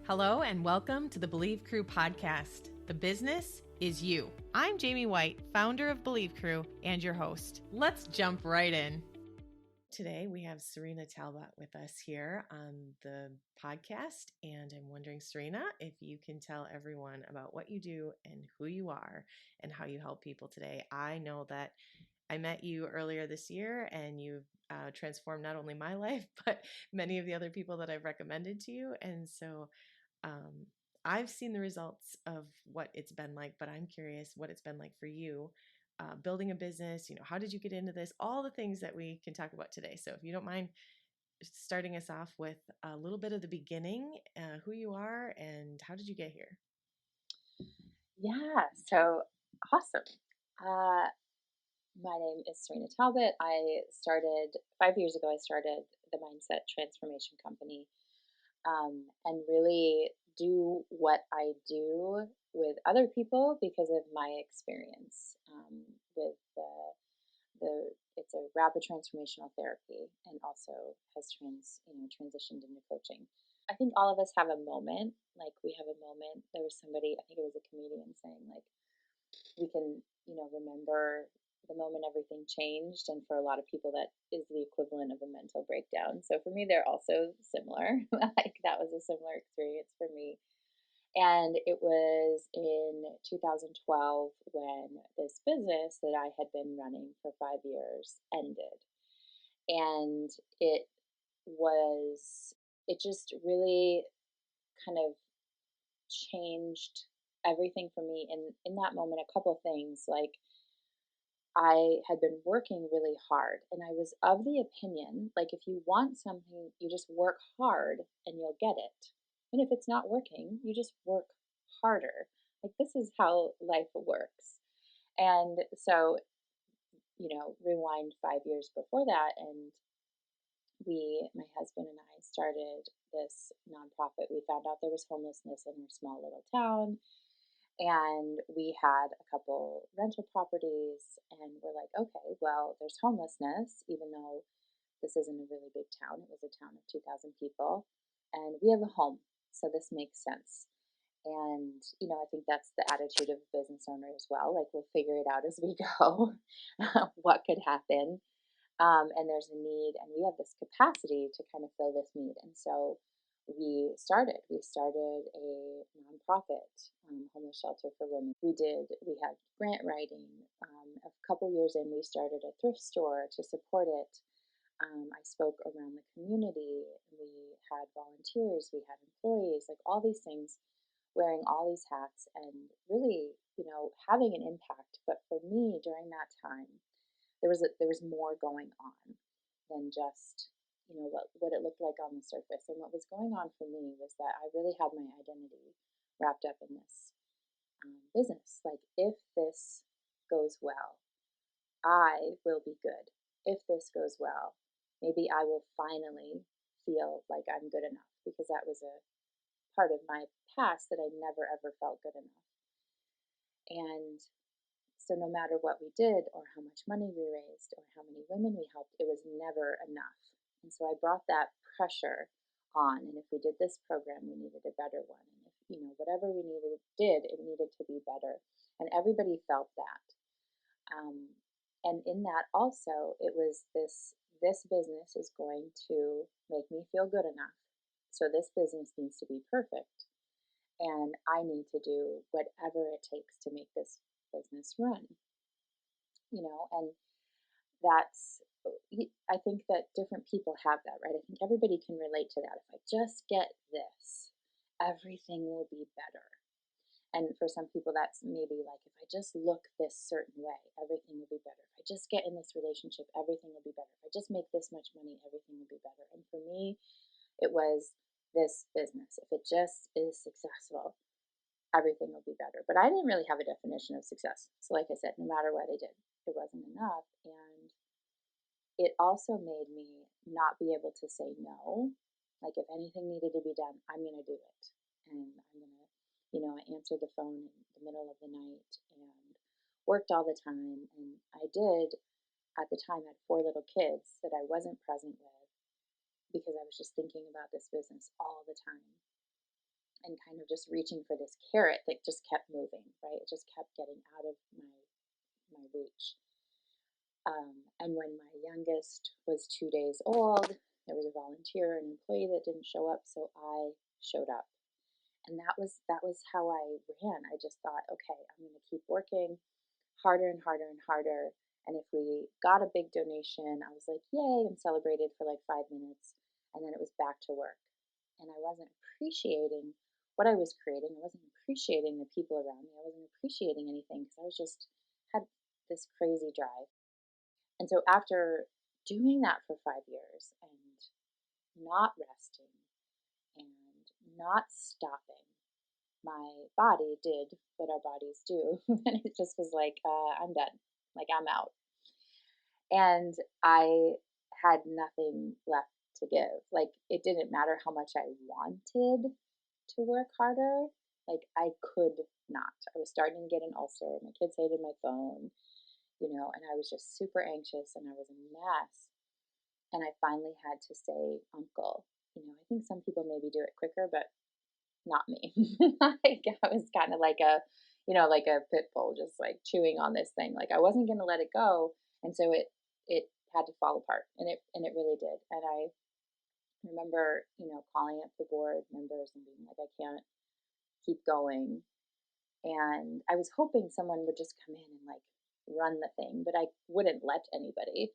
Hello and welcome to the Believe Crew podcast. The business is you. I'm Jamie White, founder of Believe Crew and your host. Let's jump right in. Today we have Cyrina Talbott with us here on the podcast, and I'm wondering, Cyrina, if you can tell everyone about what you do and who you are and how you help people today. I know that I met you earlier this year and you've transformed not only my life, but many of the other people that I've recommended to you. And so I've seen the results of what it's been like, but I'm curious what it's been like for you building a business. How did you get into this? All the things that we can talk about today. So if you don't mind starting us off with a little bit of the beginning, who you are and how did you get here? Yeah, so awesome. My name is Cyrina Talbott. I started 5 years ago, I started the Mindset Transformation Company, and really do what I do with other people because of my experience with it's a rapid transformational therapy and also has transitioned into coaching. I think all of us have a moment, like we have a moment. There was somebody, I think it was a comedian saying like, we can, remember the moment everything changed. And for a lot of people, that is the equivalent of a mental breakdown. So for me, they're also similar. Like that was a similar experience for me. And it was in 2012 when this business that I had been running for 5 years ended. And it just really kind of changed everything for me in that moment. A couple things, like I had been working really hard and I was of the opinion, like if you want something, you just work hard and you'll get it. And if it's not working, you just work harder. Like this is how life works. And so, rewind 5 years before that, and my husband and I, started this nonprofit. We found out there was homelessness in our small little town, and we had a couple rental properties, and we're like, okay, well, there's homelessness, even though this isn't a really big town. It was a town of 2,000 people, and we have a home, so this makes sense. And, I think that's the attitude of a business owner as well. Like, we'll figure it out as we go, what could happen. And there's a need, and we have this capacity to kind of fill this need. And so we started a nonprofit, homeless shelter for women. We had grant writing. A couple years in, we started a thrift store to support it. I spoke around the community. We had volunteers, we had employees, like all these things, wearing all these hats and really, having an impact. But for me, during that time, there was more going on than just what it looked like on the surface. And what was going on for me was that I really had my identity wrapped up in this business. Like, if this goes well, I will be good. If this goes well, maybe I will finally feel like I'm good enough, because that was a part of my past that I never ever felt good enough. And so no matter what we did or how much money we raised or how many women we helped, it was never enough. And so I brought that pressure on. And if we did this program, we needed a better one. And if, whatever we it needed to be better. And everybody felt that. And in that also, it was this business is going to make me feel good enough. So this business needs to be perfect. And I need to do whatever it takes to make this business run. And that's, I think that different people have that, right? I think everybody can relate to that. If I just get this, everything will be better. And for some people, that's maybe like, if I just look this certain way, everything will be better. If I just get in this relationship, everything will be better. If I just make this much money, everything will be better. And for me, it was this business. If it just is successful, everything will be better. But I didn't really have a definition of success. So like I said, no matter what I did, it wasn't enough. And it also made me not be able to say no. Like, if anything needed to be done, I'm going to do it. And I'm going to, I answered the phone in the middle of the night and worked all the time. And I did, at the time, had 4 little kids that I wasn't present with because I was just thinking about this business all the time. and kind of just reaching for this carrot that just kept moving, right? It just kept getting out of my reach. And when my youngest was 2 days old, there was a volunteer, an employee that didn't show up, so I showed up. And that was how I ran. I just thought, okay, I'm going to keep working harder and harder and harder. And if we got a big donation, I was like, yay, and celebrated for like 5 minutes. And then it was back to work. And I wasn't appreciating what I was creating. I wasn't appreciating the people around me. I wasn't appreciating anything because I was just had this crazy drive. And so after doing that for 5 years and not resting and not stopping, my body did what our bodies do. And it just was like, I'm done. Like, I'm out. And I had nothing left to give. Like, it didn't matter how much I wanted to work harder. Like, I could not. I was starting to get an ulcer. My kids hated my phone, and I was just super anxious and I was a mess. And I finally had to say, Uncle. I think some people maybe do it quicker, but not me. Like, I was kind of like like a pit bull, just like chewing on this thing. Like, I wasn't going to let it go. And so it had to fall apart, and it really did. And I remember, calling up the board members and being like, I can't keep going. And I was hoping someone would just come in and like run the thing, but I wouldn't let anybody,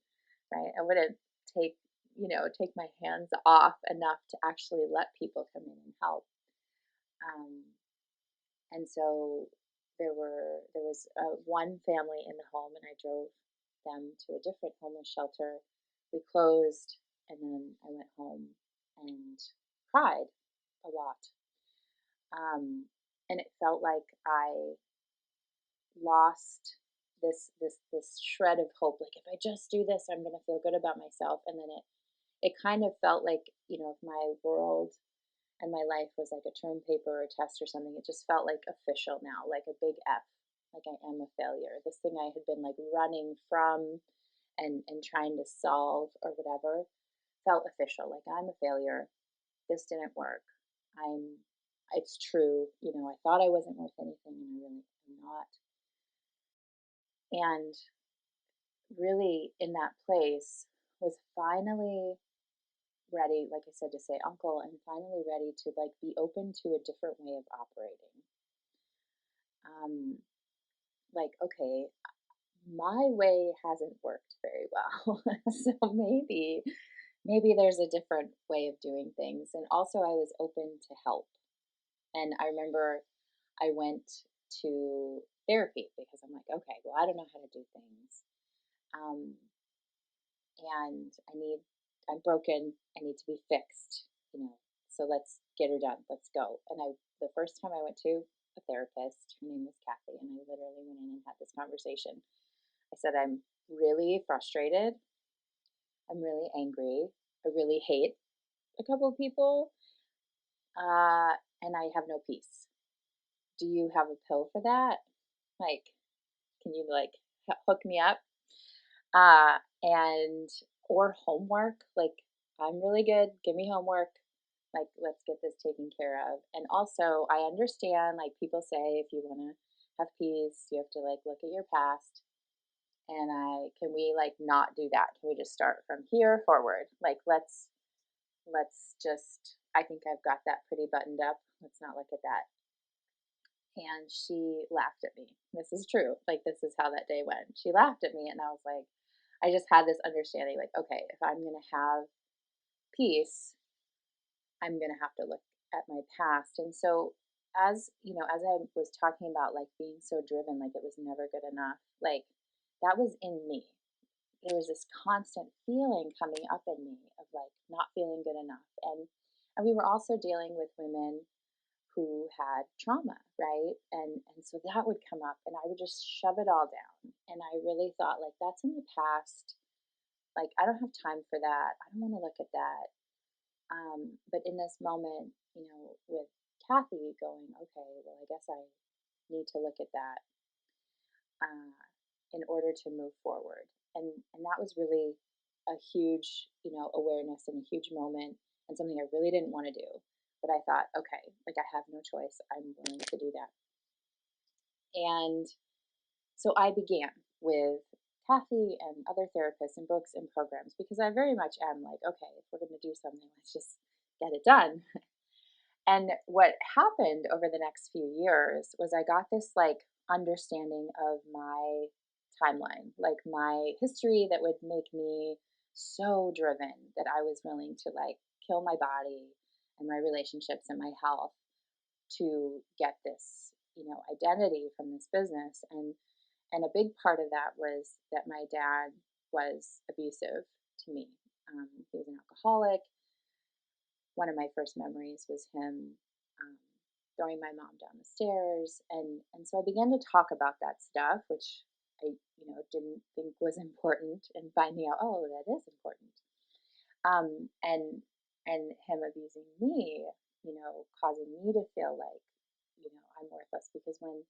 right? I wouldn't take, take my hands off enough to actually let people come in and help. And so there was one family in the home, and I drove them to a different homeless shelter. We closed, and then I went home and cried a lot. And it felt like I lost this shred of hope. Like, if I just do this, I'm gonna feel good about myself. And then it kind of felt like, if my world and my life was like a term paper or a test or something, it just felt like official now, like a big F, like I am a failure. This thing I had been like running from and trying to solve or whatever felt official. Like, I'm a failure. This didn't work. It's true. I thought I wasn't worth anything, and I really am not. And really, in that place, was finally ready, like I said, to say uncle, and finally ready to like be open to a different way of operating. Like, okay, my way hasn't worked very well. So maybe there's a different way of doing things. And also, I was open to help. And I remember I went to therapy because I'm like, okay, well, I don't know how to do things. Um, and I'm broken. I need to be fixed, so let's get her done. Let's go. And the first time I went to a therapist, her name was Kathy, and I literally went in and had this conversation. I said, I'm really frustrated. I'm really angry. I really hate a couple of people. And I have no peace. Do you have a pill for that? Like, can you like hook me up? And or homework. Like, I'm really good. Give me homework. Like, let's get this taken care of. And also, I understand, like, people say if you want to have peace, you have to like look at your past. And can we like not do that? Can we just start from here forward? Like, let's just, I think I've got that pretty buttoned up. Let's not look at that. And she laughed at me. This is true. Like, this is how that day went. She laughed at me, and I was like, I just had this understanding, like, okay, if I'm going to have peace, I'm going to have to look at my past. And so, as I was talking about, like, being so driven, like it was never good enough, like, that was in me. There was this constant feeling coming up in me of like not feeling good enough. And we were also dealing with women who had trauma, right? And so that would come up, and I would just shove it all down. And I really thought, like, that's in the past. Like, I don't have time for that. I don't want to look at that. But in this moment, with Kathy going, okay, well, I guess I need to look at that in order to move forward. And that was really a huge, awareness and a huge moment, and something I really didn't want to do. but I thought, okay, like I have no choice. I'm willing to do that. And so I began with Kathy and other therapists and books and programs because I very much am like, okay, if we're going to do something, let's just get it done. And what happened over the next few years was I got this like understanding of my timeline, like my history that would make me so driven that I was willing to like kill my body and my relationships and my health to get this, identity from this business. And a big part of that was that my dad was abusive to me. He was an alcoholic. One of my first memories was him throwing my mom down the stairs, and so I began to talk about that stuff, which I didn't think was important, and finding out, oh, that is important. And him abusing me, causing me to feel like I'm worthless, because when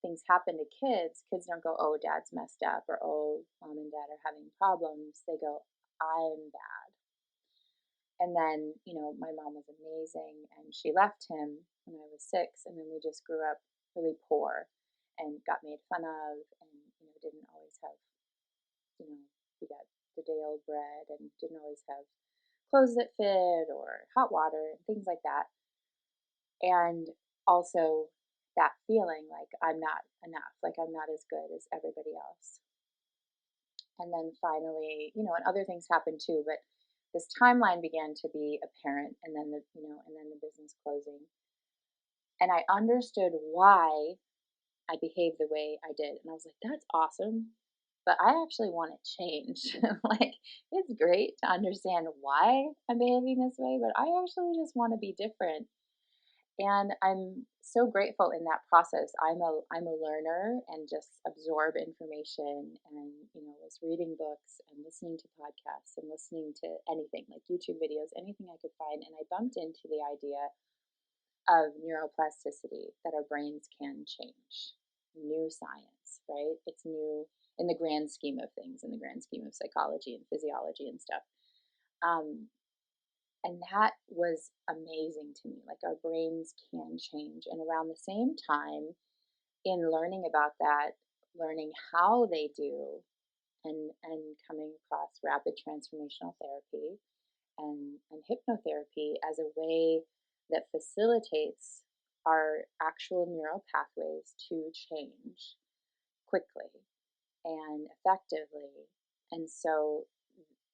things happen to kids don't go, oh, dad's messed up, or oh, mom and dad are having problems. They go, I'm bad. And then, my mom was amazing and she left him when I was 6. And then we just grew up really poor and got made fun of, and, didn't always have, we got the day old bread and didn't always have clothes that fit or hot water and things like that. And also that feeling like I'm not enough, like I'm not as good as everybody else. And then finally, and other things happened too, but this timeline began to be apparent, and then the business closing. And I understood why I behaved the way I did. And I was like, that's awesome. But I actually want to change. Like, it's great to understand why I'm behaving this way, but I actually just want to be different. And I'm so grateful in that process. I'm a learner and just absorb information, and was reading books and listening to podcasts and listening to anything like YouTube videos, anything I could find. And I bumped into the idea of neuroplasticity, that our brains can change. New science, right? It's new in the grand scheme of things, in the grand scheme of psychology and physiology and stuff. And that was amazing to me. Like, our brains can change. And around the same time, in learning about that, learning how they do, and coming across rapid transformational therapy and hypnotherapy as a way that facilitates our actual neural pathways to change quickly and effectively. And so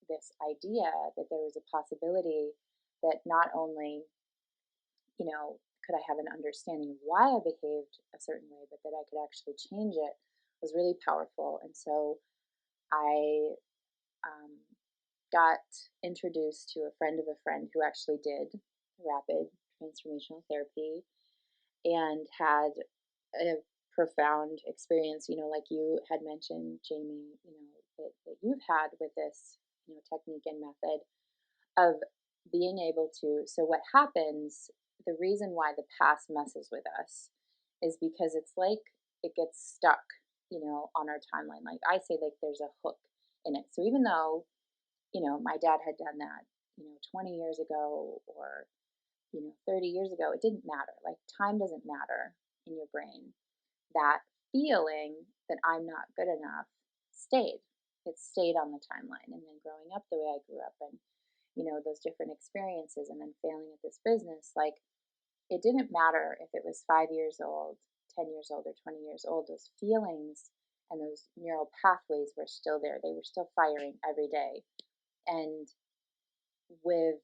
this idea that there was a possibility that not only, could I have an understanding of why I behaved a certain way, but that I could actually change it, was really powerful. And so I got introduced to a friend of a friend who actually did rapid transformational therapy and had a profound experience, like you had mentioned, Jamie, that you've had with this, technique and method of being able to. So what happens, the reason why the past messes with us is because it's like it gets stuck, on our timeline. Like I say, like there's a hook in it. So even though, my dad had done that, 20 years ago, or, 30 years ago, it didn't matter. Like, time doesn't matter in your brain. That feeling that I'm not good enough stayed. It stayed on the timeline. And then growing up the way I grew up, and, those different experiences, and then failing at this business, like, it didn't matter if it was 5 years old, 10 years old, or 20 years old. Those feelings and those neural pathways were still there. They were still firing every day. And with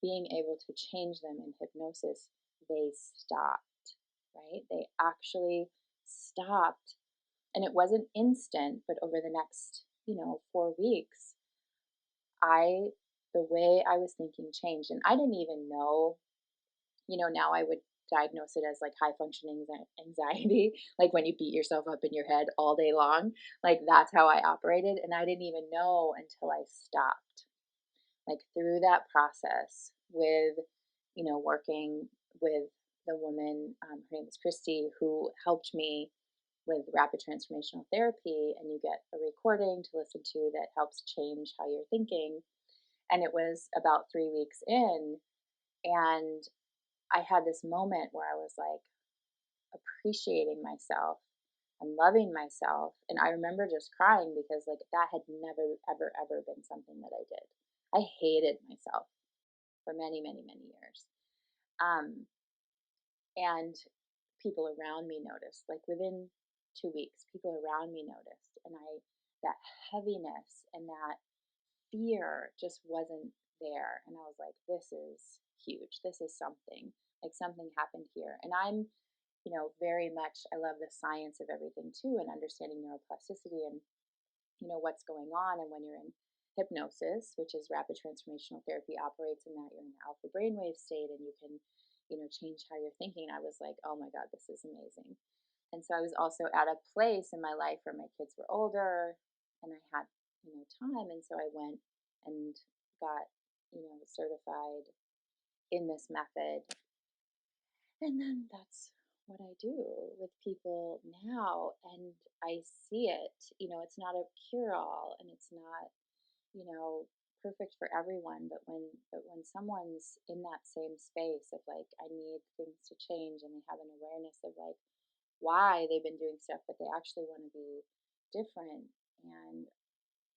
being able to change them in hypnosis, they stopped, right? They actually stopped. And it wasn't instant, but over the next, 4 weeks, the way I was thinking changed. And I didn't even know, now I would diagnose it as like high functioning anxiety, like when you beat yourself up in your head all day long. Like, that's how I operated. And I didn't even know until I stopped. Like, through that process with, working with the woman, her name is Christy, who helped me with rapid transformational therapy. And you get a recording to listen to that helps change how you're thinking. And it was about 3 weeks in, And I had this moment where I was like appreciating myself and loving myself. And I remember just crying because like that had never, ever, ever been something that I did. I hated myself for many, many, many years. Um, and people around me noticed, like within 2 weeks, people around me noticed. And that heaviness and that fear just wasn't there. And I was like, this is huge. This is something. Like something happened here. And I'm, very much, I love the science of everything too, and understanding neuroplasticity and, what's going on. And when you're in hypnosis, which is rapid transformational therapy, operates in that you're in the alpha brainwave state and you can, change how you're thinking. I was like, oh my God, this is amazing. And so I was also at a place in my life where my kids were older and I had, time. And so I went and got, certified in this method. And then that's what I do with people now. And I see it, it's not a cure all and it's not, you know, perfect for everyone. But when someone's in that same space of like, I need things to change and they have an awareness of like, why they've been doing stuff, but they actually want to be different. And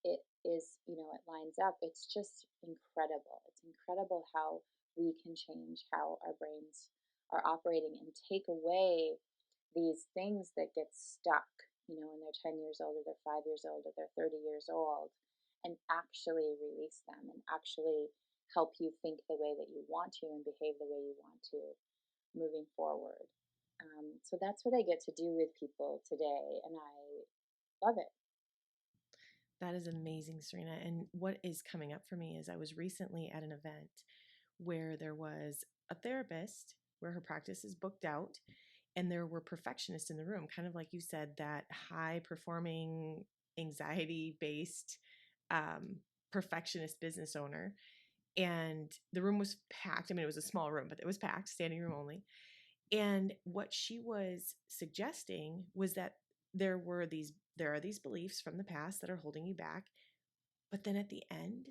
it is, it lines up. It's just incredible. It's incredible how we can change how our brains are operating and take away these things that get stuck, when they're 10 years old or they're 5 years old or they're 30 years old, and actually release them and actually help you think the way that you want to and behave the way you want to moving forward. So that's what I get to do with people today, and I love it. That is amazing, Cyrina. And what is coming up for me is I was recently at an event where there was a therapist where her practice is booked out, and there were perfectionists in the room, kind of like you said, that high performing, anxiety based, perfectionist business owner. And the room was packed. I mean, it was a small room, but it was packed, standing room only. And what she was suggesting was that there are these beliefs from the past that are holding you back, but then at the end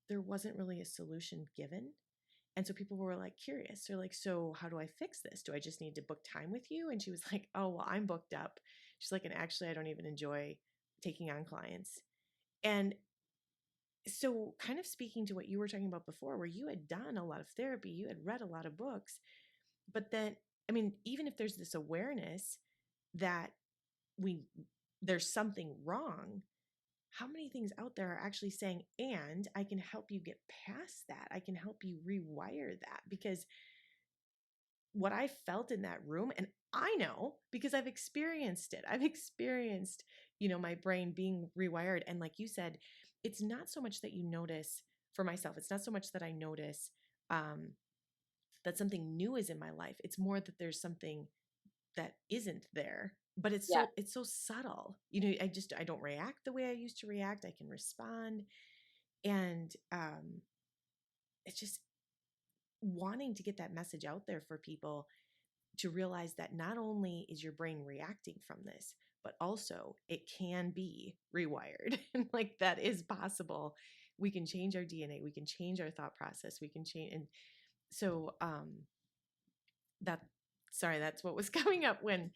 there wasn't really a solution given. And so people were like curious. They're like, so how do I fix this? Do I just need to book time with you? And she was like, oh, well, I'm booked up. She's like, and actually, I don't even enjoy taking on clients. And so, kind of speaking to what you were talking about before, where you had done a lot of therapy, you had read a lot of books, but then, I mean, even if there's this awareness that we there's something wrong, how many things out there are actually saying, and I can help you get past that, I can help you rewire that? Because what I felt in that room, and I know because I've experienced it, I've experienced, my brain being rewired. And like you said, it's not so much that you notice, for myself, it's not so much that I notice um, that something new is in my life. It's more that there's something that isn't there, but Yeah. it's so subtle. I don't react the way I used to react. I can respond. And it's just wanting to get that message out there for people to realize that not only is your brain reacting from this, but also it can be rewired. And like that is possible. We can change our DNA, we can change our thought process, we can change. And so that sorry, that's what was coming up when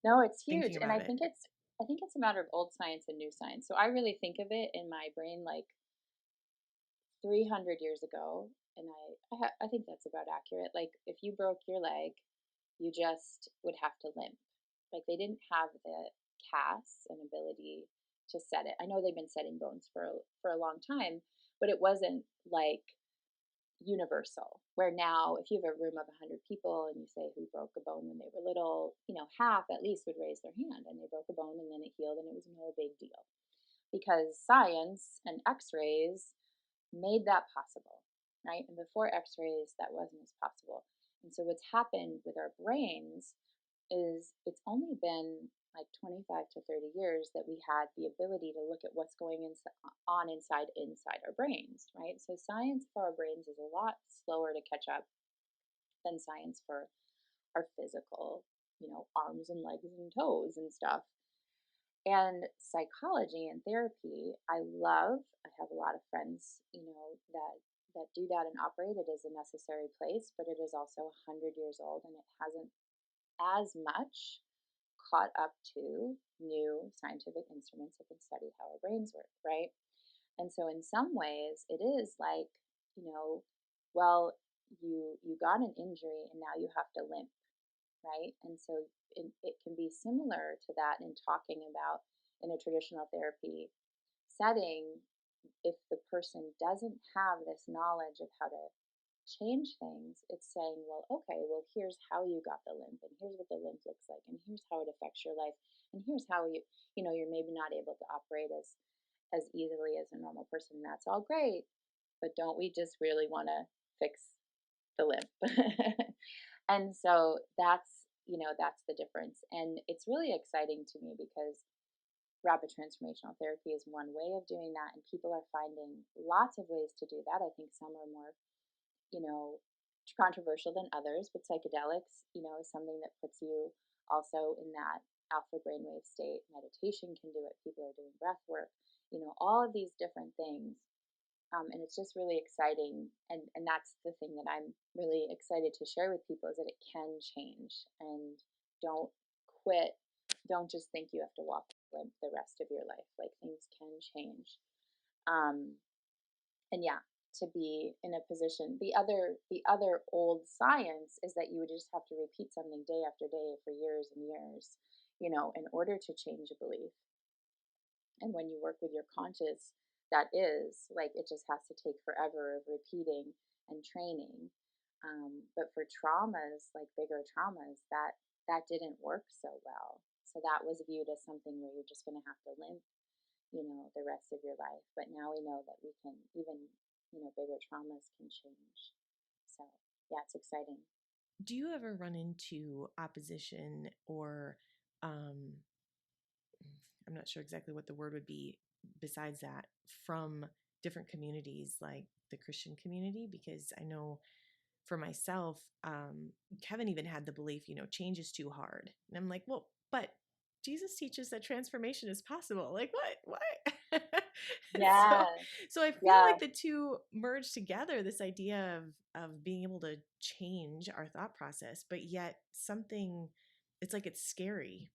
No, it's huge. thinking And about it. I think it's a matter of old science and new science. So I really think of it in my brain like 300 years ago, and I think that's about accurate. Like if you broke your leg, you just would have to limp. Like they didn't have the casts and ability to set it. I know they've been setting bones for a long time, but it wasn't like universal. Where now, if you have a room of 100 people and you say who broke a bone when they were little, half at least would raise their hand and they broke a bone and then it healed and it was no big deal because science and x-rays made that possible, right? And before x-rays, that wasn't as possible. And so what's happened with our brains is it's only been like 25 to 30 years that we had the ability to look at what's going on inside our brains, right? So science for our brains is a lot slower to catch up than science for our physical, arms and legs and toes and stuff. And psychology and therapy, I love. I have a lot of friends, that that do that and operate it is a necessary place, but it is also 100 years old, and it hasn't as much caught up to new scientific instruments that can study how our brains work, right? And so in some ways it is like, you know, well, you got an injury and now you have to limp, right? And so it can be similar to that in talking about in a traditional therapy setting. If the person doesn't have this knowledge of how to change things, it's saying, well, okay, well, here's how you got the limp, and here's what the limp looks like, and here's how it affects your life, and here's how you're maybe not able to operate as easily as a normal person. That's all great, but don't we just really want to fix the limp? And so that's the difference, and it's really exciting to me because rapid transformational therapy is one way of doing that, and people are finding lots of ways to do that. I think some are more, you know, controversial than others, but psychedelics, is something that puts you also in that alpha brainwave state. Meditation can do it. People are doing breath work, all of these different things. And it's just really exciting. And that's the thing that I'm really excited to share with people is that it can change. And don't quit. Don't just think you have to walk limp the rest of your life. Like, things can change. And yeah, to be in a position, the other old science is that you would just have to repeat something day after day for years and years, in order to change a belief. And when you work with your conscious, that is like, it just has to take forever of repeating and training. But for traumas, like bigger traumas, that didn't work so well. So that was viewed as something where you're just going to have to limp, the rest of your life. But now we know that we can even, bigger traumas can change. So yeah, it's exciting. Do you ever run into opposition or I'm not sure exactly what the word would be besides that, from different communities like the Christian community? Because I know for myself, Kevin even had the belief, change is too hard. And I'm like, well, but Jesus teaches that transformation is possible. Like, what? so, Yeah. so I feel Yeah. like the two merge together, this idea of being able to change our thought process, but yet something, it's like it's scary.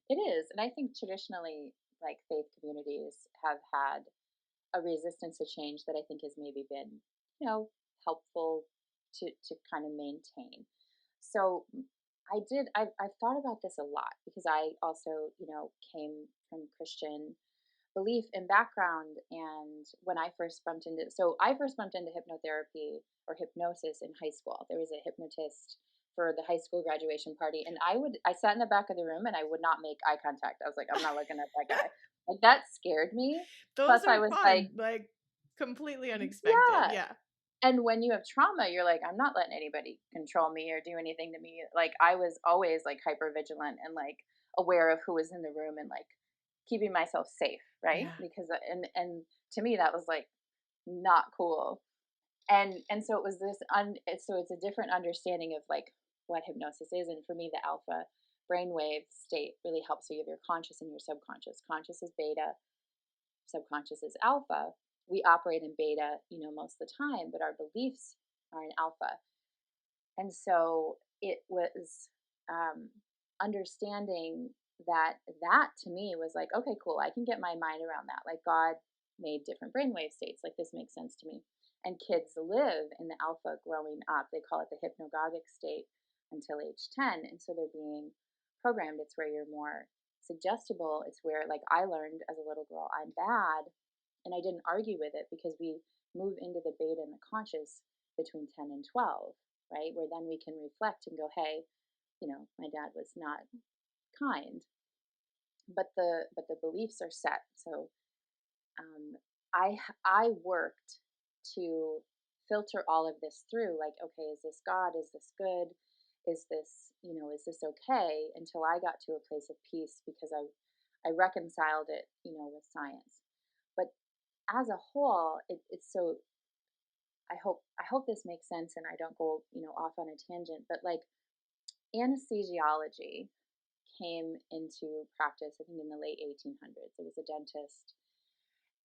It is. And I think traditionally, like, faith communities have had a resistance to change that I think has maybe been, helpful to kind of maintain. So I've thought about this a lot because I also, came from Christian belief and background. And I first bumped into hypnotherapy or hypnosis in high school. There was a hypnotist for the high school graduation party, and I sat in the back of the room and I would not make eye contact. I was like, I'm not looking at that guy. Like, that scared me. Those Plus I are was fun, like completely unexpected. yeah. Yeah. And when you have trauma, you're like, I'm not letting anybody control me or do anything to me. Like, I was always like hyper vigilant and like aware of who was in the room and like keeping myself safe, right? Yeah. Because and to me that was like not cool. And so it was so it's a different understanding of like what hypnosis is. And for me, the alpha brainwave state really helps. So you have your conscious and your subconscious. Conscious is beta, subconscious is alpha. We operate in beta, most of the time, but our beliefs are in alpha. And so it was understanding that to me was like, okay, cool, I can get my mind around that. Like, God made different brainwave states. Like, this makes sense to me. And kids live in the alpha growing up. They call it the hypnagogic state until age 10. And so they're being programmed. It's where you're more suggestible. It's where, like, I learned as a little girl, I'm bad. And I didn't argue with it because we move into the beta and the conscious between 10 and 12, right? Where then we can reflect and go, hey, my dad was not kind, but the beliefs are set. So I worked to filter all of this through, like, okay, is this God? Is this good? Is this okay? Until I got to a place of peace because I reconciled it, with science. But as a whole, it's so. I hope this makes sense and I don't go, off on a tangent. But like, anesthesiology came into practice, I think, in the late 1800s. It was a dentist,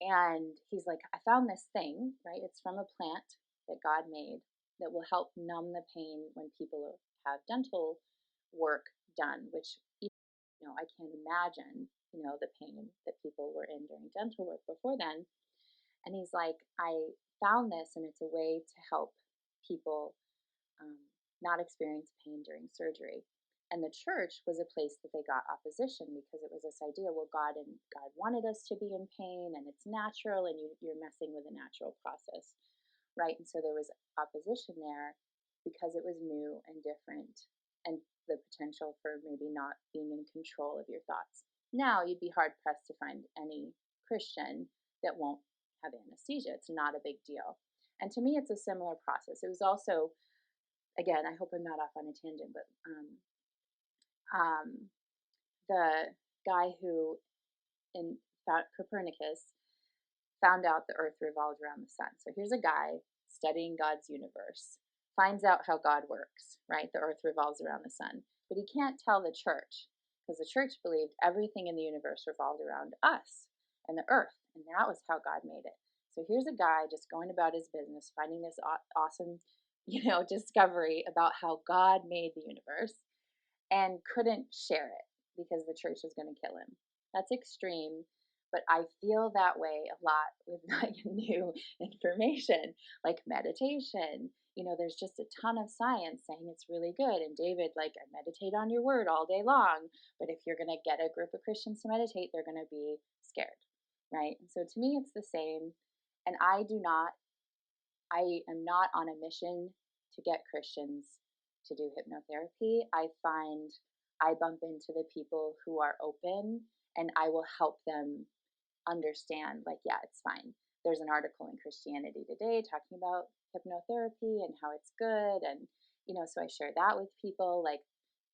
And he's like, I found this thing, right? It's from a plant that God made that will help numb the pain when people have dental work done, which, I can't imagine, the pain that people were in during dental work before then. And he's like, I found this and it's a way to help people um, not experience pain during surgery. And the church was a place that they got opposition because it was this idea, well, God wanted us to be in pain and it's natural and you're messing with a natural process, right? And so there was opposition there because it was new and different and the potential for maybe not being in control of your thoughts. Now you'd be hard pressed to find any Christian that won't have anesthesia. It's not a big deal. And to me, it's a similar process. It was also, again, I hope I'm not off on a tangent, but um, the guy who in Copernicus found out the earth revolved around the sun. So here's a guy studying God's universe, finds out how God works, right? The earth revolves around the sun. But he can't tell the church because the church believed everything in the universe revolved around us and the earth. And that was how God made it. So here's a guy just going about his business, finding this awesome, discovery about how God made the universe and couldn't share it because the church was going to kill him. That's extreme, but I feel that way a lot with like new information, like meditation. There's just a ton of science saying it's really good. And David, like, I meditate on your word all day long, but if you're going to get a group of Christians to meditate, they're going to be scared, right? And so to me, it's the same. And I am not on a mission to get Christians to do hypnotherapy. I find I bump into the people who are open and I will help them understand, like, yeah, it's fine. There's an article in Christianity Today talking about hypnotherapy and how it's good. And, so I share that with people like,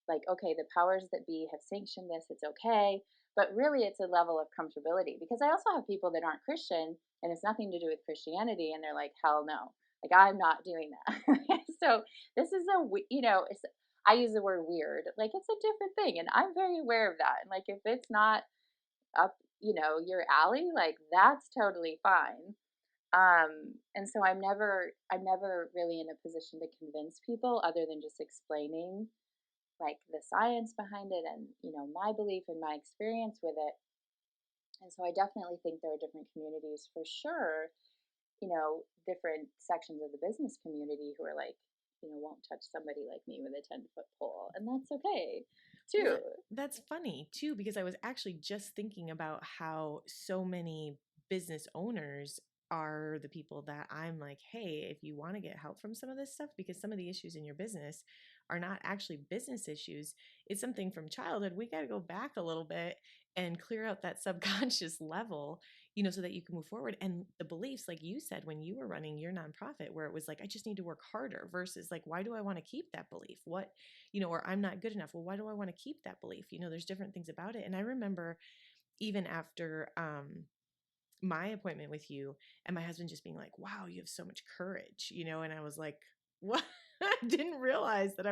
okay, the powers that be have sanctioned this, it's okay. But really, it's a level of comfortability because I also have people that aren't Christian and it's nothing to do with Christianity. And they're like, hell no, like, I'm not doing that. So this is I use the word weird, like, it's a different thing. And I'm very aware of that. And like, if it's not up, your alley, like, that's totally fine. And so I'm never really in a position to convince people other than just explaining like the science behind it and my belief and my experience with it. And so I definitely think there are different communities for sure, different sections of the business community who are like, won't touch somebody like me with a 10-foot pole, and that's okay Well, too. that's funny too, because I was actually just thinking about how so many business owners are the people that I'm like, hey, if you want to get help from some of this stuff, because some of the issues in your business are not actually business issues, it's something from childhood. We got to go back a little bit and clear out that subconscious level, so that you can move forward. And the beliefs, like you said, when you were running your nonprofit, where it was like, I just need to work harder versus like, why do I want to keep that belief? What, or I'm not good enough. Well, why do I want to keep that belief? There's different things about it. And I remember even after my appointment with you and my husband just being like, wow, you have so much courage, and I was like, what? I didn't realize that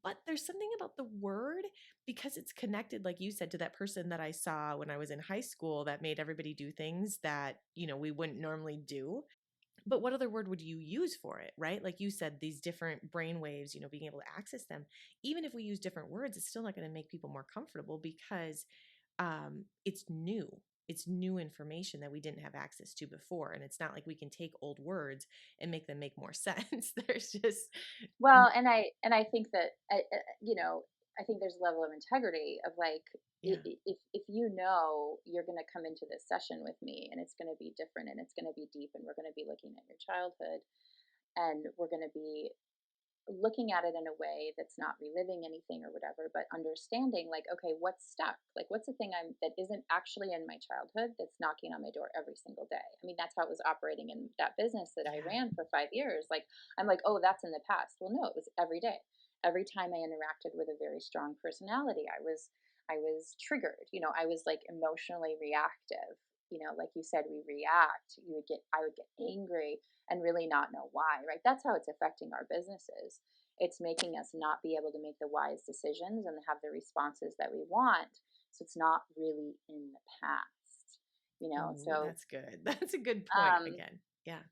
but there's something about the word because it's connected, like you said, to that person that I saw when I was in high school that made everybody do things that, we wouldn't normally do. But what other word would you use for it, right? Like you said, these different brain waves, being able to access them. Even if we use different words, it's still not going to make people more comfortable because it's new. It's new information that we didn't have access to before. And it's not like we can take old words and make them make more sense. There's just, Well, and I think that I think there's a level of integrity of like, yeah. if you're going to come into this session with me and it's going to be different and it's going to be deep and we're going to be looking at your childhood and we're going to be looking at it in a way that's not reliving anything or whatever, but understanding like, okay, what's stuck? Like, what's the thing that isn't actually in my childhood that's knocking on my door every single day? I mean, that's how it was operating in that business that I Yeah. ran for 5 years. Like, I'm like, oh, that's in the past. Well, no, it was every day. Every time I interacted with a very strong personality, I was triggered. I was like emotionally reactive. Like you said, we react. I would get angry and really not know why, right? That's how it's affecting our businesses. It's making us not be able to make the wise decisions and have the responses that we want. So it's not really in the past. Ooh, So, that's good. That's a good point um, again. Yeah.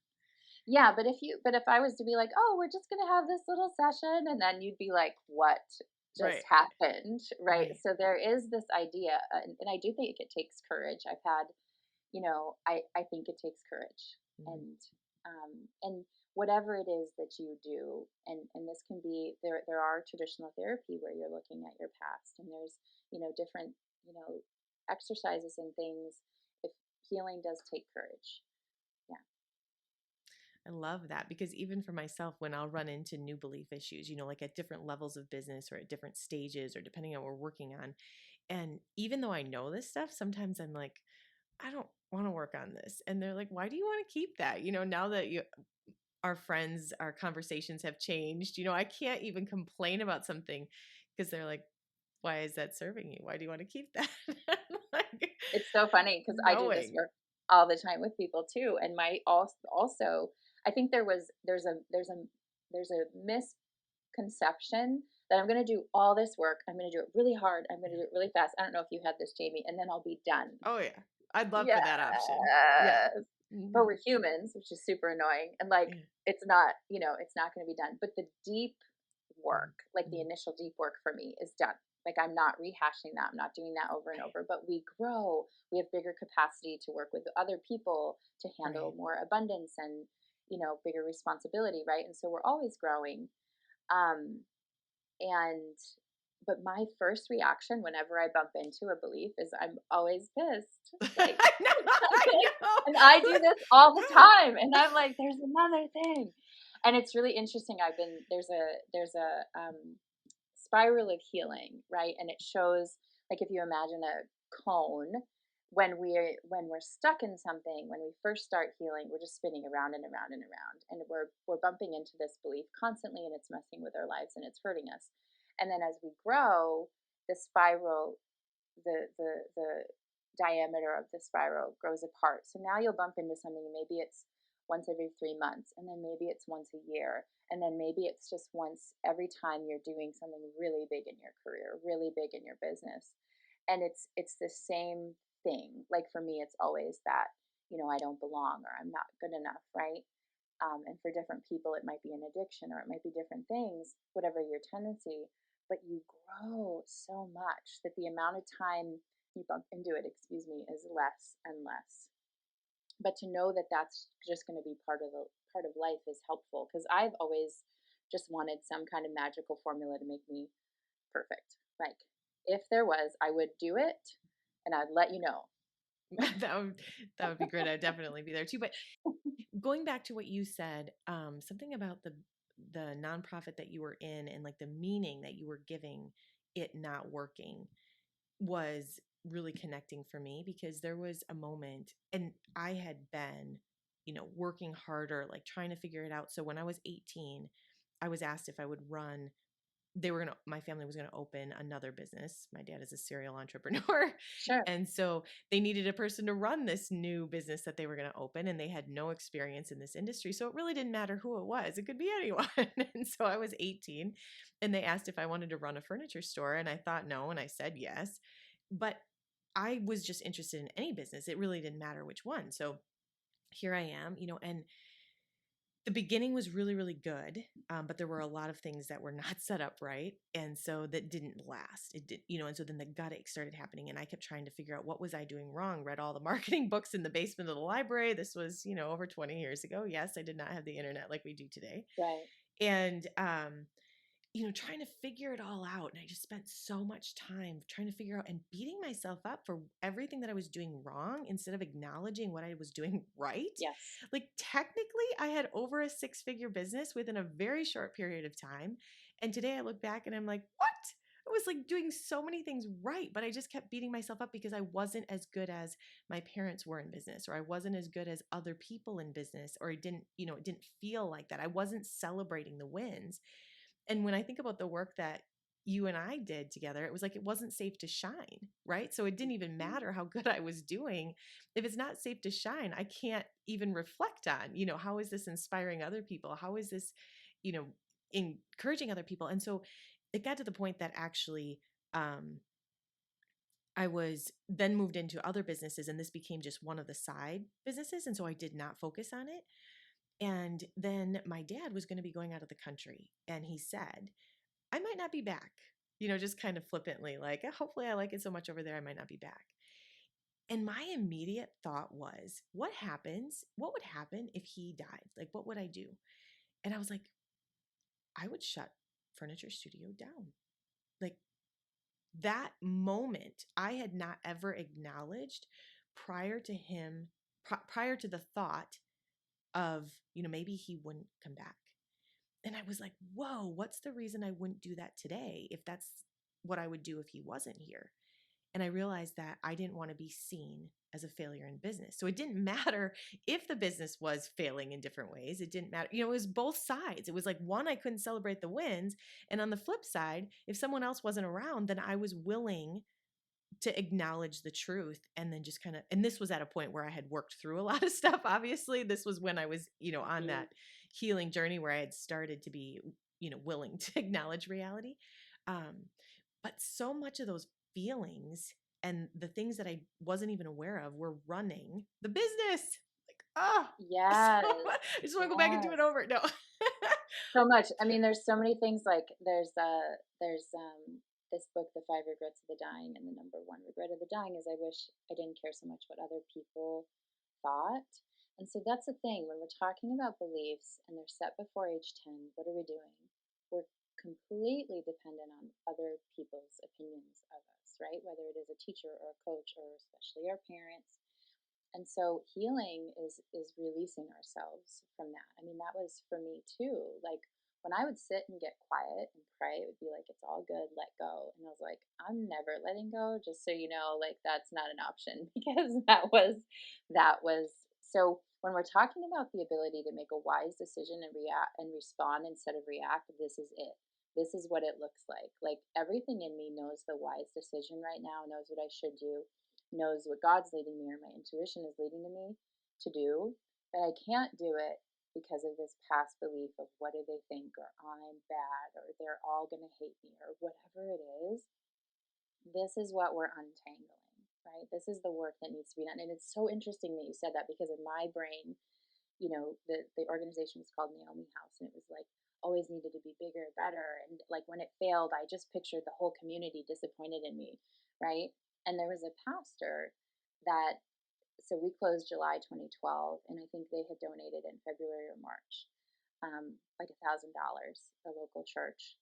yeah, but if I was to be like, "Oh, we're just gonna have this little session," and then you'd be like, "What just Right. happened?" Right? Right. So there is this idea, and I do think it takes courage. I've had, I think it takes courage, Mm. and whatever it is that you do, and this can be there are traditional therapy where you're looking at your past, and there's different you know exercises and things. If healing does take courage, yeah, I love that because even for myself, when I'll run into new belief issues, like at different levels of business or at different stages or depending on what we're working on. And even though I know this stuff, sometimes I'm like, I don't want to work on this. And they're like, why do you want to keep that? Now that our friends, our conversations have changed, I can't even complain about something because they're like, why is that serving you? Why do you want to keep that? Like, it's so funny because I do this knowing. work all the time with people too, and my also I think there's a misconception that I'm going to do all this work. I'm going to do it really hard. I'm going to Yeah. do it really fast. I don't know if you had this, Jamie, and then I'll be done. Oh, yeah. I'd love for Yes. that option. Yeah. But Hmm. we're humans, which is super annoying. And like, Yeah. it's not going to be done. But the deep work, like the Mm-hmm. initial deep work for me is done. Like, I'm not rehashing that. I'm not doing that over and over, but we grow. We have bigger capacity to work with other people, to Right. handle more abundance and, bigger responsibility. Right. And so we're always growing. Um, and but my first reaction whenever I bump into a belief is I'm always pissed. Like, I know. I and I do this all the know. time, and I'm like, there's another thing, and it's really interesting. There's a spiral of healing, right? And it shows, like, if you imagine a cone, when we're stuck in something, when we first start healing, we're just spinning around and around and around, and we're bumping into this belief constantly, and it's messing with our lives and it's hurting us. And then as we grow, the spiral, the diameter of the spiral grows apart. So now you'll bump into something, and maybe it's once every 3 months, and then maybe it's once a year, and then maybe it's just once every time you're doing something really big in your career, really big in your business. And it's the same thing. Like, for me, it's always that, I don't belong, or I'm not good enough, right? And for different people, it might be an addiction, or it might be different things, whatever your tendency. But you grow so much that the amount of time you bump into it, is less and less. But to know that that's just going to be part of life is helpful, because I've always just wanted some kind of magical formula to make me perfect. Like, if there was, I would do it, and I'd let you know. That would be great. I'd definitely be there too. But going back to what you said, something about the nonprofit that you were in and like the meaning that you were giving it not working was really connecting for me because there was a moment and I had been, working harder, like trying to figure it out. So when I was 18, I was asked if I would run. My family was going to open another business. My dad is a serial entrepreneur. Sure. And so they needed a person to run this new business that they were going to open. And they had no experience in this industry. So it really didn't matter who it was. It could be anyone. And so I was 18 and they asked if I wanted to run a furniture store. And I thought no. And I said yes. But I was just interested in any business. It really didn't matter which one. So here I am, and the beginning was really, really good, but there were a lot of things that were not set up right, and so that didn't last. It did, and so then the gut ache started happening, and I kept trying to figure out what was I doing wrong. Read all the marketing books in the basement of the library. This was, over 20 years ago. Yes, I did not have the internet like we do today, Right. and trying to figure it all out. And I just spent so much time trying to figure out and beating myself up for everything that I was doing wrong instead of acknowledging what I was doing right. Yes. Like, technically, I had over a six-figure business within a very short period of time. And today I look back and I'm like, what? I was like doing so many things right, but I just kept beating myself up because I wasn't as good as my parents were in business, or I wasn't as good as other people in business, or it didn't feel like that. I wasn't celebrating the wins. And when I think about the work that you and I did together, it was like it wasn't safe to shine, right? So it didn't even Mhm. matter how good I was doing. If it's not safe to shine, I can't even reflect on, how is this inspiring other people? How is this, you know, encouraging other people? And so it got to the point that actually, um, I was then moved into other businesses, and this became just one of the side businesses. And so I did not focus on it. And then my dad was going to be going out of the country. And he said, I might not be back, just kind of flippantly, like, hopefully I like it so much over there, I might not be back. And my immediate thought was, what would happen if he died? Like, what would I do? And I was like, I would shut Furniture Studio down. Like, that moment I had not ever acknowledged prior to him, prior to the thought of, maybe he wouldn't come back. And I was like, whoa, what's the reason I wouldn't do that today if that's what I would do if he wasn't here? And I realized that I didn't want to be seen as a failure in business. So it didn't matter if the business was failing in different ways. It didn't matter. It was both sides. It was like, one, I couldn't celebrate the wins. And on the flip side, if someone else wasn't around, then I was willing to acknowledge the truth. And then just kind of, and this was at a point where I had worked through a lot of stuff. Obviously, this was when I was, on that healing journey where I had started to be, willing to acknowledge reality. But so much of those feelings and the things that I wasn't even aware of were running the business. Like, Yes. I just want to go back and do it over. No. So much. I mean, there's so many things. Like there's this book, The Five Regrets of the Dying, and the number one regret of the dying is I wish I didn't care so much what other people thought. And so that's the thing when we're talking about beliefs and they're set before age 10. What are we doing? We're completely dependent on other people's opinions of us, right? Whether it is a teacher or a coach or especially our parents. And so healing is releasing ourselves from that. I mean, that was for me too. Like when I would sit and get quiet and pray, it would be like, it's all good, let go. And I was like, I'm never letting go, just so you know, like that's not an option because that was so when we're talking about the ability to make a wise decision and react and respond instead of react, this is it. This is what it looks like. Like everything in me knows the wise decision right now, knows what I should do, knows what God's leading me or my intuition is leading to me to do, but I can't do it because of this past belief of what do they think or I'm bad or they're all going to hate me or whatever it is. This is what we're untangling, right? This is the work that needs to be done. And it's so interesting that you said that because in my brain, the organization was called Naomi House and it was like always needed to be bigger, better. And like when it failed, I just pictured the whole community disappointed in me, right? And there was a pastor that, so we closed July 2012, and I think they had donated in February or March, like $1,000, a local church.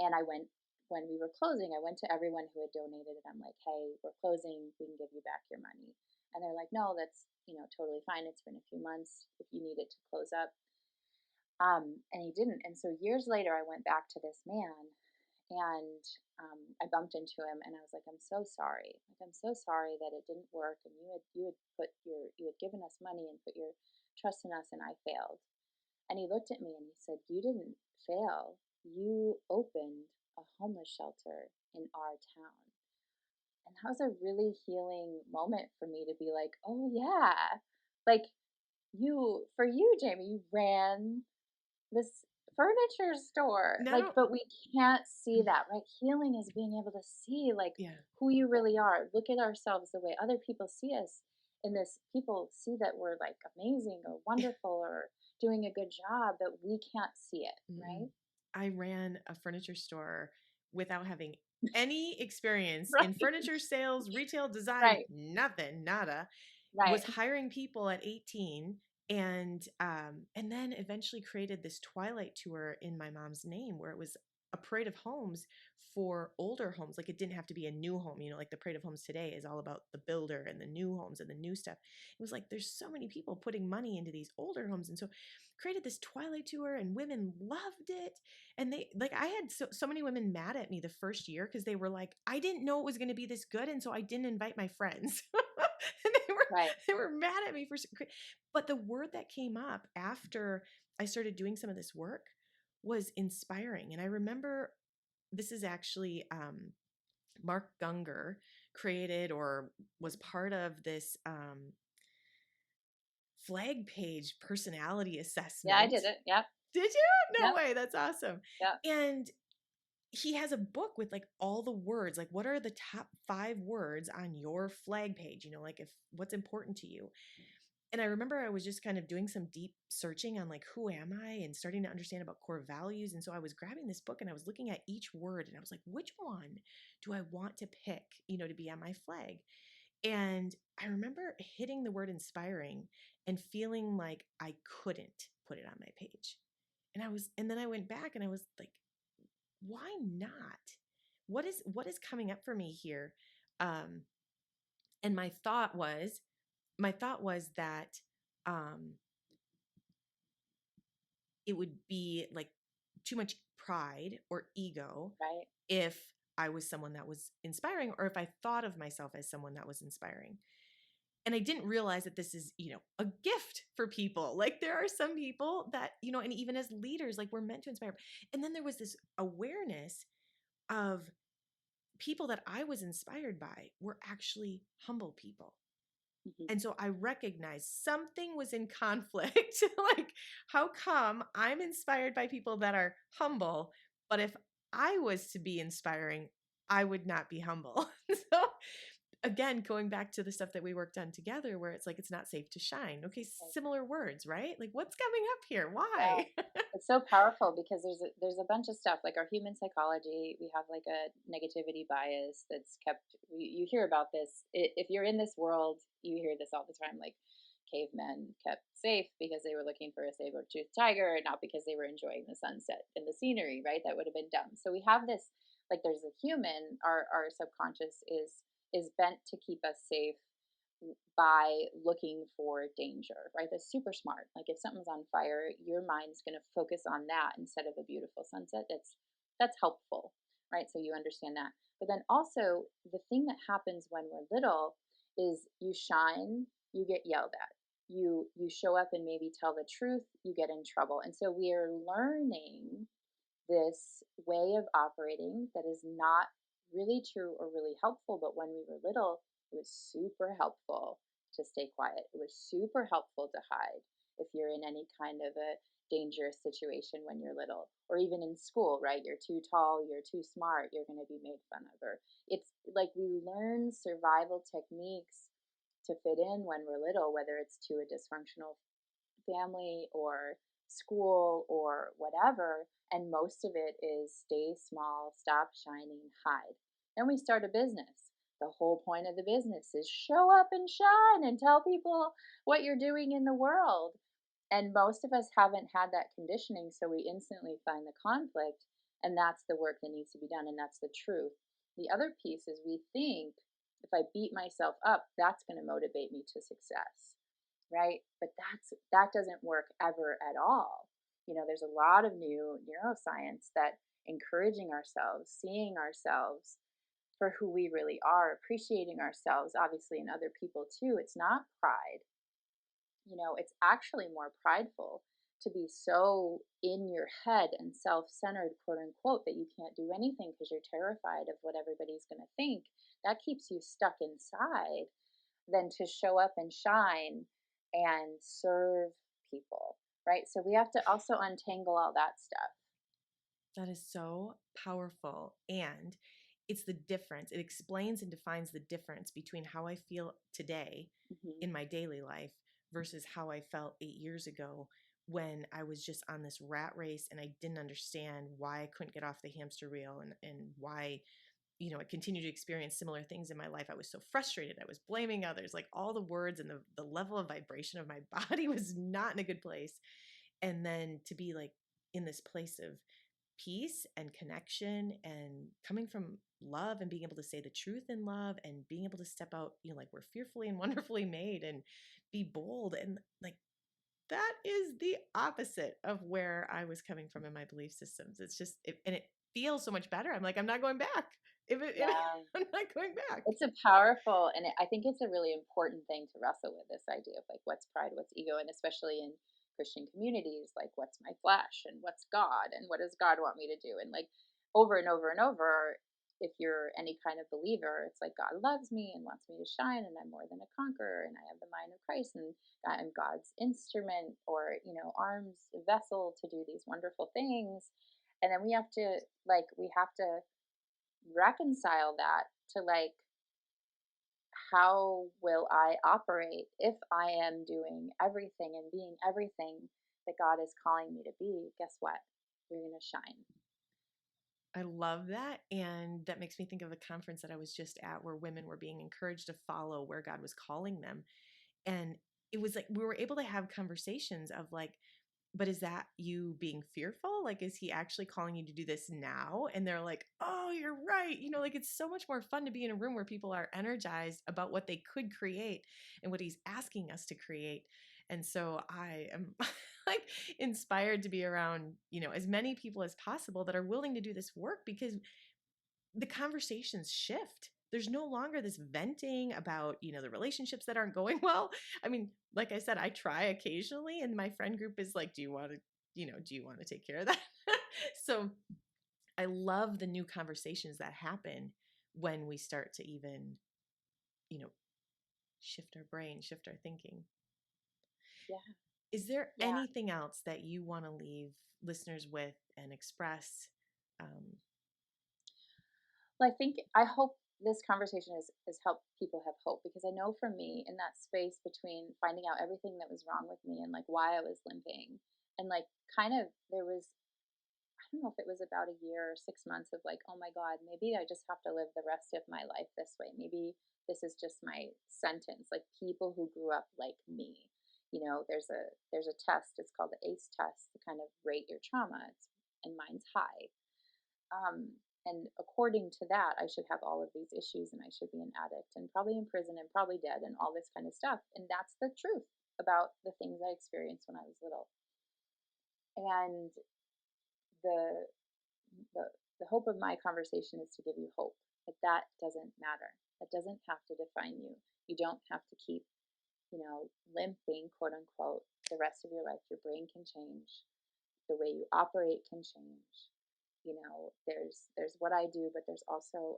And I went, when we were closing, I went to everyone who had donated, and I'm like, hey, we're closing, we can give you back your money. And they're like, no, that's, totally fine. It's been a few months if you need it to close up. And he didn't. And so years later, I went back to this man and I bumped into him and I was like, I'm so sorry. Like, I'm so sorry that it didn't work. And you had given us money and put your trust in us and I failed. And he looked at me and he said, you didn't fail. You opened a homeless shelter in our town. And that was a really healing moment for me to be like, oh yeah, like for you, Jamie, you ran this furniture store. Not Like, but we can't see that, right? Healing is being able to see like who you really are. Look at ourselves the way other people see us in this. People see that we're like amazing or wonderful or doing a good job, but we can't see it, right? I ran a furniture store without having any experience Right. in furniture sales, retail design, Right. nothing, nada. Right. Was hiring people at 18 and then eventually created this Twilight tour in my mom's name where it was a parade of homes for older homes. Like it didn't have to be a new home, like the parade of homes today is all about the builder and the new homes and the new stuff. It was like there's so many people putting money into these older homes, and so created this Twilight tour and women loved it. And they like I had so many women mad at me the first year because they were like, I didn't know it was going to be this good, and so I didn't invite my friends. And they were mad at me for, but the word that came up after I started doing some of this work was inspiring. And I remember this is actually Mark Gungor created or was part of this flag page personality assessment. Yeah, I did it. Yep. Did you? No way. That's awesome. Yep. And he has a book with like all the words, like what are the top 5 words on your flag page, like if what's important to you. And I remember I was just kind of doing some deep searching on like, who am I, and starting to understand about core values. And so I was grabbing this book and I was looking at each word and I was like, which one do I want to pick, to be on my flag? And I remember hitting the word inspiring and feeling like I couldn't put it on my page. And then I went back and I was like, why not? What is coming up for me here? And my thought was that it would be like too much pride or ego Right. if I was someone that was inspiring, or if I thought of myself as someone that was inspiring. And I didn't realize that this is, a gift for people. Like there are some people that, and even as leaders, like we're meant to inspire. And then there was this awareness of people that I was inspired by were actually humble people. Mm-hmm. And so I recognized something was in conflict. Like, how come I'm inspired by people that are humble, but if I was to be inspiring, I would not be humble? So again, going back to the stuff that we worked on together, where it's like, it's not safe to shine. Okay, similar words, right? Like, what's coming up here? Yeah. Why? It's so powerful because there's a bunch of stuff like our human psychology. We have like a negativity bias that's kept. You hear about this if you're in this world. You hear this all the time. Like cavemen kept safe because they were looking for a saber-toothed tiger, not because they were enjoying the sunset and the scenery. Right? That would have been dumb. So we have this like there's a human. Our subconscious is bent to keep us safe by looking for danger, right? That's super smart. Like if something's on fire, your mind's going to focus on that instead of a beautiful sunset. That's helpful, right? So you understand that. But then also the thing that happens when we're little is you shine, you get yelled at. You show up and maybe tell the truth, you get in trouble. And so we are learning this way of operating that is not really true or really helpful. But when we were little, it was super helpful to stay quiet. It was super helpful to hide if you're in any kind of a dangerous situation when you're little, or even in school, right? You're too tall, you're too smart, you're going to be made fun of. Or it's like we learn survival techniques to fit in when we're little, whether it's to a dysfunctional family or school or whatever. And most of it is stay small, stop shining, hide. Then we start a business. The whole point of the business is show up and shine and tell people what you're doing in the world. And most of us haven't had that conditioning, so we instantly find the conflict, and that's the work that needs to be done, and that's the truth. The other piece is we think if I beat myself up, that's going to motivate me to success, right? But that doesn't work ever at all. There's a lot of new neuroscience that encouraging ourselves, seeing ourselves for who we really are, appreciating ourselves, obviously, in other people too. It's not pride. It's actually more prideful to be so in your head and self-centered, quote unquote, that you can't do anything because you're terrified of what everybody's going to think. That keeps you stuck inside than to show up and shine and serve people, right? So we have to also untangle all that stuff. That is so powerful. And it's the difference. It explains and defines the difference between how I feel today in my daily life versus how I felt 8 years ago when I was just on this rat race and I didn't understand why I couldn't get off the hamster wheel, and why, I continued to experience similar things in my life. I was so frustrated. I was blaming others, like all the words, and the level of vibration of my body was not in a good place. And then to be like in this place of peace and connection and coming from love and being able to say the truth in love and being able to step out, like we're fearfully and wonderfully made, and be bold. And like, that is the opposite of where I was coming from in my belief systems. It's just, and it feels so much better. I'm like, I'm not going back. Yeah. I'm not going back. It's a powerful, and I think it's a really important thing to wrestle with, this idea of like what's pride, what's ego, and especially in Christian communities, like what's my flesh and what's God and what does God want me to do? And like over and over and over, if you're any kind of believer, it's like God loves me and wants me to shine, and I'm more than a conqueror, and I have the mind of Christ, and I'm God's instrument, or arms vessel to do these wonderful things. And then we have to reconcile that to like, how will I operate if I am doing everything and being everything that God is calling me to be? Guess what? You're going to shine. I love that. And that makes me think of a conference that I was just at where women were being encouraged to follow where God was calling them. And it was like we were able to have conversations of like, but is that you being fearful? Like, is he actually calling you to do this now? And they're like, oh, you're right. Like it's so much more fun to be in a room where people are energized about what they could create and what he's asking us to create. And so I am like inspired to be around, as many people as possible that are willing to do this work because the conversations shift. There's no longer this venting about, the relationships that aren't going well. I mean, like I said, I try occasionally and my friend group is like, do you want to take care of that? So I love the new conversations that happen when we start to even, you know, shift our brain, shift our thinking. Yeah. Is there Yeah. anything else that you want to leave listeners with and express? Well, I hope this conversation has helped people have hope, because I know for me, in that space between finding out everything that was wrong with me and like why I was limping, and like kind of there was, I don't know if it was about a year or 6 months of like, oh my God, maybe I just have to live the rest of my life this way. Maybe this is just my sentence. Like people who grew up like me, there's a test. It's called the ACE test to kind of rate your trauma. And mine's high. And according to that, I should have all of these issues and I should be an addict and probably in prison and probably dead and all this kind of stuff. And that's the truth about the things I experienced when I was little. And the the the hope of my conversation is to give you hope that doesn't matter. That doesn't have to define you. You don't have to keep, limping, quote unquote, the rest of your life. Your brain can change. The way you operate can change. There's what I do, but there's also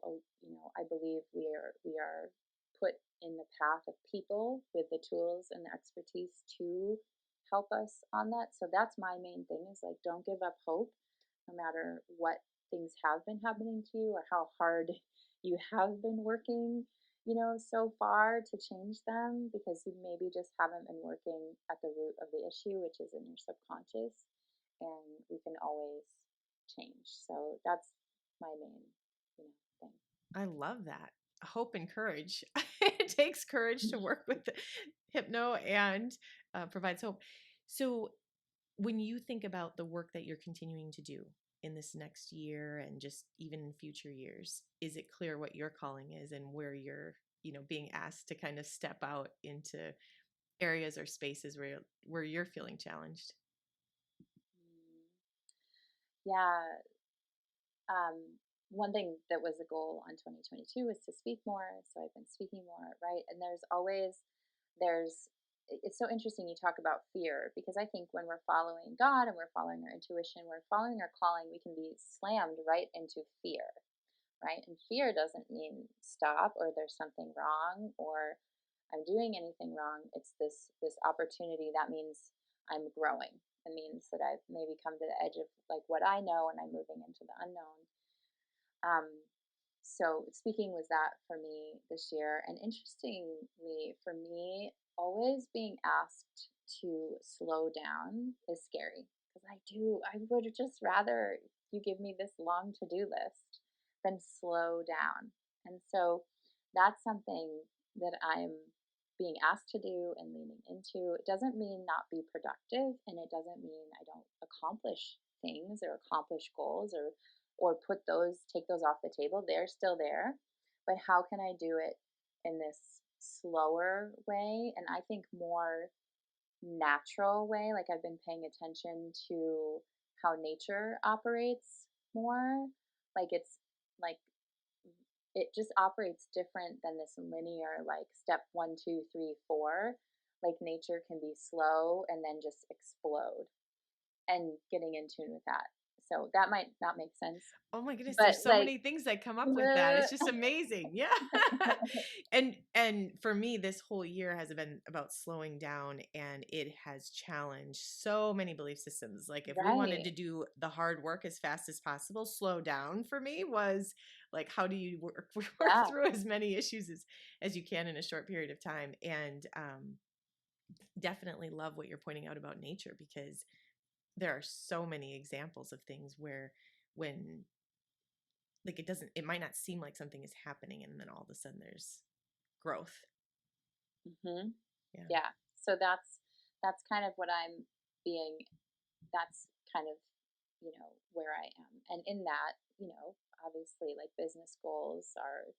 I believe we are put in the path of people with the tools and the expertise to help us on that. So that's my main thing, is like, don't give up hope, no matter what things have been happening to you or how hard you have been working, so far to change them, because you maybe just haven't been working at the root of the issue, which is in your subconscious, and we can always change. So that's my main, thing. I love that. Hope and courage. It takes courage to work with hypno and provides hope. So, when you think about the work that you're continuing to do in this next year and just even in future years, is it clear what your calling is and where you're, being asked to kind of step out into areas or spaces where you're feeling challenged? Yeah. One thing that was a goal on 2022 was to speak more. So I've been speaking more, right? And there's, it's so interesting you talk about fear, because I think when we're following God and we're following our intuition, we're following our calling, we can be slammed right into fear, right? And fear doesn't mean stop or there's something wrong or I'm doing anything wrong. It's this opportunity that means I'm growing. It means that I've maybe come to the edge of like what I know and I'm moving into the unknown. Um, so speaking was that for me this year. And interestingly, for me, always being asked to slow down is scary, because I would just rather you give me this long to-do list than slow down. And so that's something that I'm being asked to do and leaning into. It doesn't mean not be productive, and it doesn't mean I don't accomplish things or accomplish goals or take those off the table. They're still there, but how can I do it in this slower way, and I think more natural way? Like, I've been paying attention to how nature operates more. Like, it's like it just operates different than this linear, like step 1, 2, 3, 4. Like, nature can be slow and then just explode, and getting in tune with that. So that might not make sense, Oh my goodness, but there's so like, many things that come up with that. It's just amazing. Yeah. And for me, this whole year has been about slowing down, and it has challenged so many belief systems. Like if we wanted right. to do the hard work as fast as possible, slow down for me was like how do you work Yeah. through as many issues as you can in a short period of time. And definitely love what you're pointing out about nature, because there are so many examples of things where when like it might not seem like something is happening, and then all of a sudden there's growth. Hmm. Yeah. Yeah. So that's kind of what I'm being. That's kind of, where I am. And in that, obviously, like, business goals are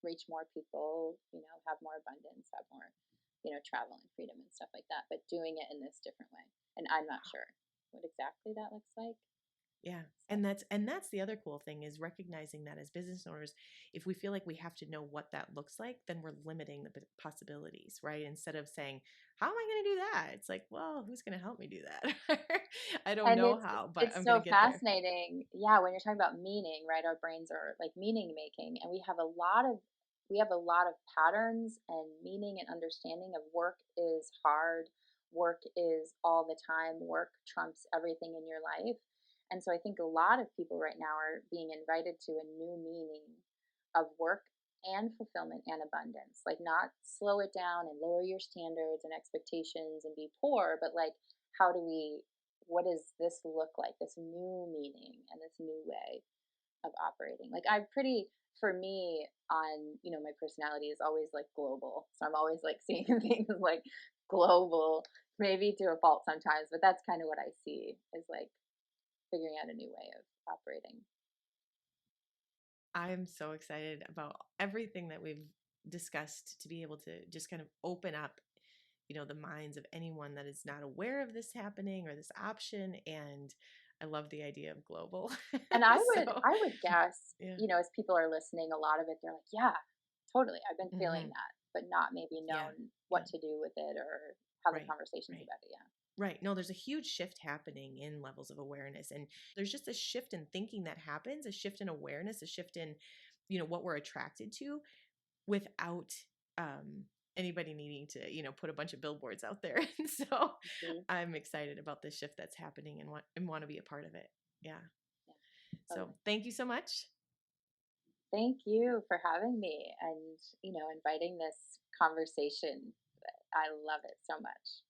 reach more people, have more abundance, have more, travel and freedom and stuff like that, but doing it in this different way. And I'm not sure what exactly that looks like. Yeah. So, And that's the other cool thing, is recognizing that as business owners, if we feel like we have to know what that looks like, then we're limiting the possibilities, right? Instead of saying, how am I going to do that? It's like, well, who's going to help me do that? I don't and know it's how, but it's I'm going so to get there. fascinating. Yeah, when you're talking about meaning, right? Our brains are like meaning making, and we have a lot of patterns and meaning and understanding of work is hard, work is all the time, work trumps everything in your life. And so I think a lot of people right now are being invited to a new meaning of work and fulfillment and abundance. Like, not slow it down and lower your standards and expectations and be poor, but like, how do we what does this look like, this new meaning and this new way of operating? Like, I'm pretty, for me, on, my personality is always like global. So I'm always like seeing things like global, maybe to a fault sometimes, but that's kind of what I see, is like figuring out a new way of operating. I'm so excited about everything that we've discussed, to be able to just kind of open up, the minds of anyone that is not aware of this happening or this option. And I love the idea of global. And I would So, I would guess, yeah. as people are listening, a lot of it, they're like, yeah, totally. I've been feeling Hmm. that, but not maybe Yeah. known Yeah. what to do with it or have the Right. conversations Right. about it. Yeah. Right. No, there's a huge shift happening in levels of awareness. And there's just a shift in thinking that happens, a shift in awareness, a shift in, what we're attracted to, without um, anybody needing to, put a bunch of billboards out there. And so Mhm. I'm excited about this shift that's happening, and want to be a part of it. Yeah. Yeah, So totally. thank you so much. Thank you for having me and, inviting this conversation. I love it so much.